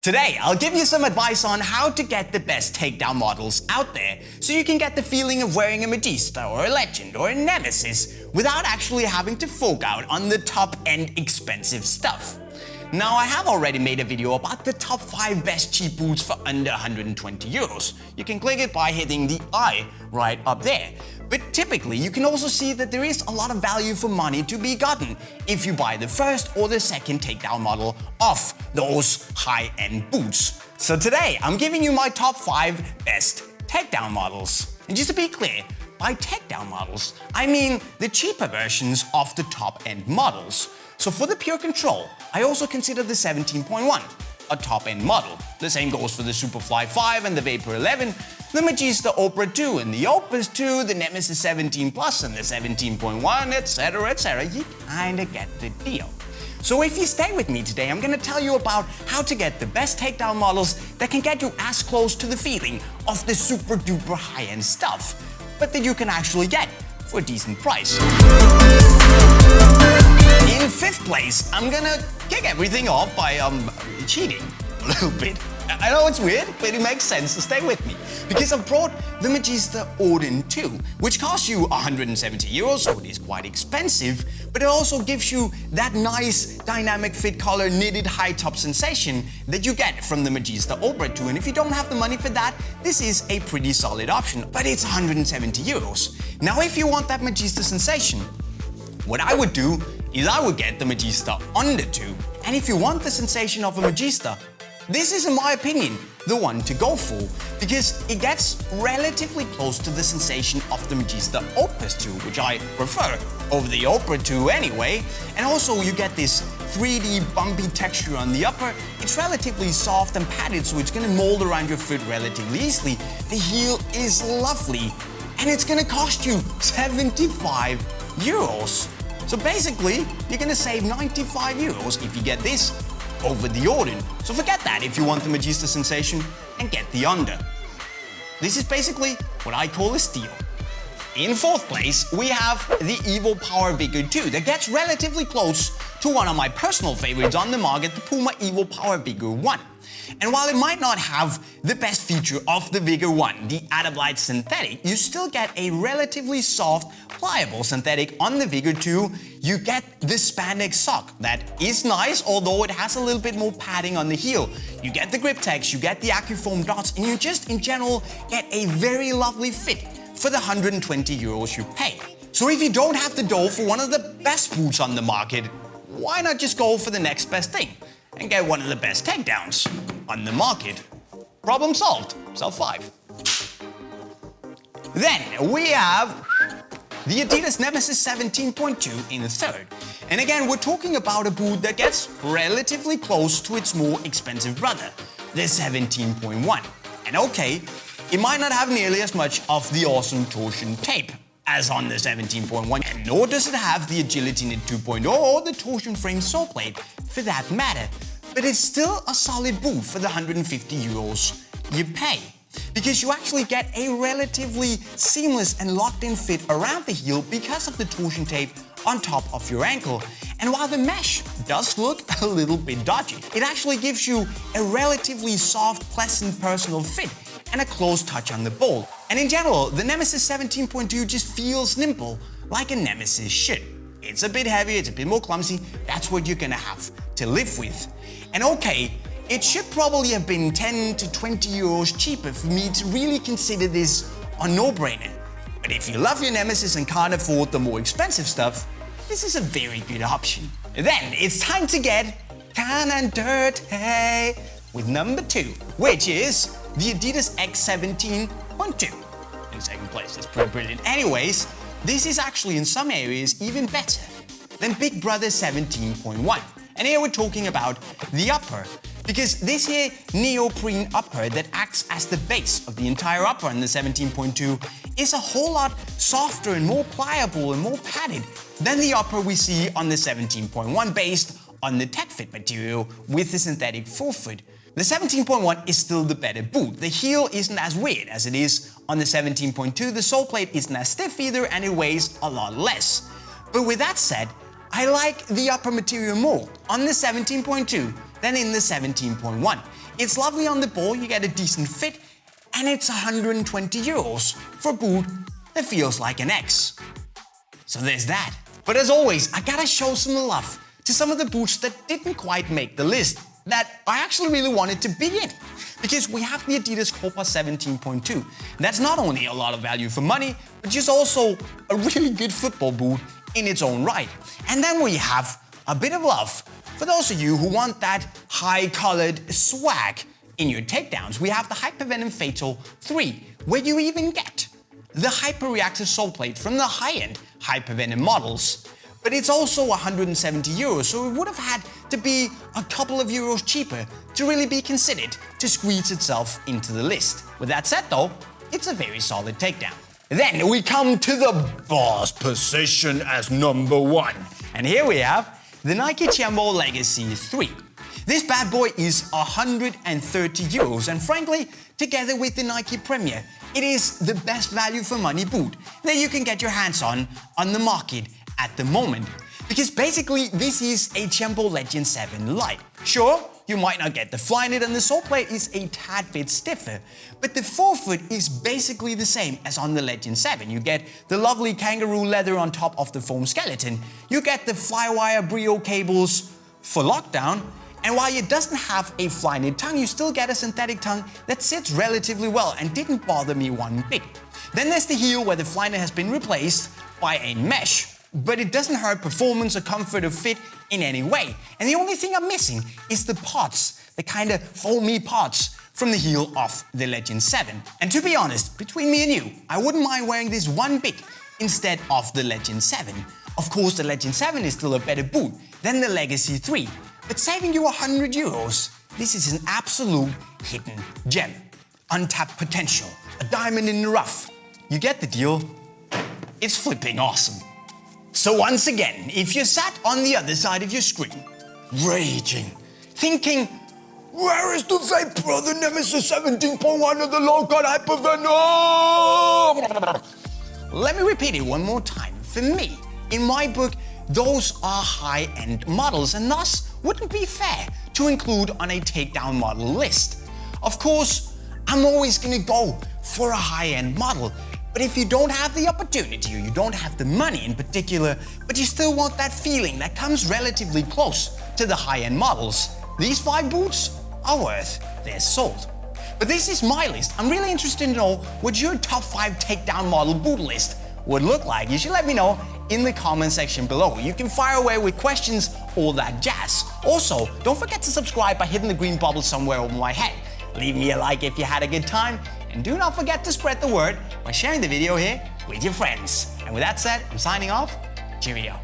Today, I'll give you some advice on how to get the best takedown models out there so you can get the feeling of wearing a Magista or a Legend or a Nemesis without actually having to fork out on the top-end expensive stuff. Now, I have already made a video about the top 5 best cheap boots for under 120 euros. You can click it by hitting the I right up there. But typically, you can also see that there is a lot of value for money to be gotten if you buy the first or the second takedown model of those high-end boots. So today, I'm giving you my top 5 best takedown models. And just to be clear, by takedown models, I mean the cheaper versions of the top-end models. So for the Purecontrol, I also consider the 17.1 a top-end model. The same goes for the Superfly 5 and the Vapor 11, the Magista Obra 2 and the Opus 2, the Nemesis 17 Plus and the 17.1, etc, etc. You kinda get the deal. So if you stay with me today, I'm gonna tell you about how to get the best takedown models that can get you as close to the feeling of the super duper high-end stuff, but that you can actually get for a decent price. In 5th place, I'm gonna kick everything off by cheating a little bit. I know it's weird, but it makes sense, so stay with me. Because I've brought the Magista Orden 2, which costs you 170 euros, so it is quite expensive, but it also gives you that nice dynamic fit color knitted high top sensation that you get from the Magista Obra 2. And if you don't have the money for that, this is a pretty solid option, but it's 170 euros. Now, if you want that Magista sensation, what I would do is I would get the Magista Orden 2. And if you want the sensation of a Magista, this is, in my opinion, the one to go for, because it gets relatively close to the sensation of the Magista Opus 2, which I prefer over the Opera 2 anyway. And also you get this 3D bumpy texture on the upper. It's relatively soft and padded, so it's gonna mold around your foot relatively easily. The heel is lovely, and it's gonna cost you 75 euros. So basically, you're gonna save 95 euros if you get this over the Orden. So forget that if you want the Magista sensation and get the under. This is basically what I call a steal. In 4th place, we have the Evo Power Vigor 2 that gets relatively close to one of my personal favorites on the market, the PUMA Evo Power Vigor 1. And while it might not have the best feature of the Vigor 1, the Adablyte synthetic, you still get a relatively soft, pliable synthetic on the Vigor 2. You get the spandex sock. That is nice, although it has a little bit more padding on the heel. You get the grip text, you get the AccuFoam dots, and you just, in general, get a very lovely fit for the 120 euros you pay. So if you don't have the dough for one of the best boots on the market, why not just go for the next best thing and get one of the best takedowns on the market? Problem solved. Sell 5. Then we have the Adidas Nemesis 17.2 in 3rd. And again, we're talking about a boot that gets relatively close to its more expensive brother, the 17.1. And okay, it might not have nearly as much of the awesome torsion tape as on the 17.1, and nor does it have the Agility Knit 2.0 or the torsion frame sole plate for that matter. But it's still a solid boot for the 150 euros you pay, because you actually get a relatively seamless and locked-in fit around the heel because of the torsion tape on top of your ankle. And while the mesh does look a little bit dodgy, it actually gives you a relatively soft, pleasant personal fit and a close touch on the ball. And in general, the Nemesis 17.2 just feels nimble, like a Nemesis should. It's a bit heavy, it's a bit more clumsy, that's what you're gonna have to live with. And okay, it should probably have been 10 to 20 euros cheaper for me to really consider this a no-brainer. But if you love your Nemesis and can't afford the more expensive stuff, this is a very good option. Then it's time to get down and dirty with number 2, which is the Adidas X17.2 in 2nd place. That's pretty brilliant. Anyways, this is actually in some areas even better than Big Brother 17.1. And here we're talking about the upper, because this here neoprene upper that acts as the base of the entire upper on the 17.2 is a whole lot softer and more pliable and more padded than the upper we see on the 17.1 based on the tech fit material with the synthetic forefoot. The 17.1 is still the better boot. The heel isn't as weird as it is on the 17.2, the sole plate isn't as stiff either, and it weighs a lot less. But with that said, I like the upper material more on the 17.2 than in the 17.1. It's lovely on the ball, you get a decent fit, and it's 120 euros for a boot that feels like an X. So there's that. But as always, I gotta show some love to some of the boots that didn't quite make the list, that I actually really wanted to be in. Because we have the Adidas Copa 17.2. That's not only a lot of value for money, but just also a really good football boot in its own right. And then we have a bit of love for those of you who want that high-colored swag in your takedowns. We have the Hypervenom Fatal 3, where you even get the hyper-reactive sole plate from the high-end Hypervenom models. But it's also 170 euros, so it would have had to be a couple of euros cheaper to really be considered to squeeze itself into the list. With that said though, it's a very solid takedown. Then we come to the boss position as number 1. And here we have the Nike Tiempo Legacy 3. This bad boy is 130 euros, and frankly, together with the Nike Premier, it is the best value for money boot that you can get your hands on the market at the moment. Because basically, this is a Tiempo Legend 7 Lite. Sure, you might not get the Flyknit and the sole plate is a tad bit stiffer, but the forefoot is basically the same as on the Legend 7. You get the lovely kangaroo leather on top of the foam skeleton, you get the Flywire Brio cables for lockdown, and while it doesn't have a Flyknit tongue, you still get a synthetic tongue that sits relatively well and didn't bother me one bit. Then there's the heel where the Flyknit has been replaced by a mesh, but it doesn't hurt performance or comfort or fit in any way. And the only thing I'm missing is the pods, the kind of foamy pods from the heel of the Legend 7. And to be honest, between me and you, I wouldn't mind wearing this one bit instead of the Legend 7. Of course, the Legend 7 is still a better boot than the Legacy 3, but saving you 100 euros, this is an absolute hidden gem. Untapped potential, a diamond in the rough. You get the deal? It's flipping awesome. So once again, if you sat on the other side of your screen, raging, thinking, where is the Vapor, the Nemesis 17.1 of the low-cut Hypervenom? Let me repeat it one more time. For me, in my book, those are high-end models and thus wouldn't be fair to include on a takedown model list. Of course, I'm always gonna go for a high-end model, but if you don't have the opportunity or you don't have the money in particular, but you still want that feeling that comes relatively close to the high-end models, these 5 boots are worth their salt. But this is my list. I'm really interested to know what your top 5 takedown model boot list would look like. You should let me know in the comment section below. You can fire away with questions, all that jazz. Also, don't forget to subscribe by hitting the green bubble somewhere over my head. Leave me a like if you had a good time, and do not forget to spread the word by sharing the video here with your friends. And with that said, I'm signing off. Cheerio.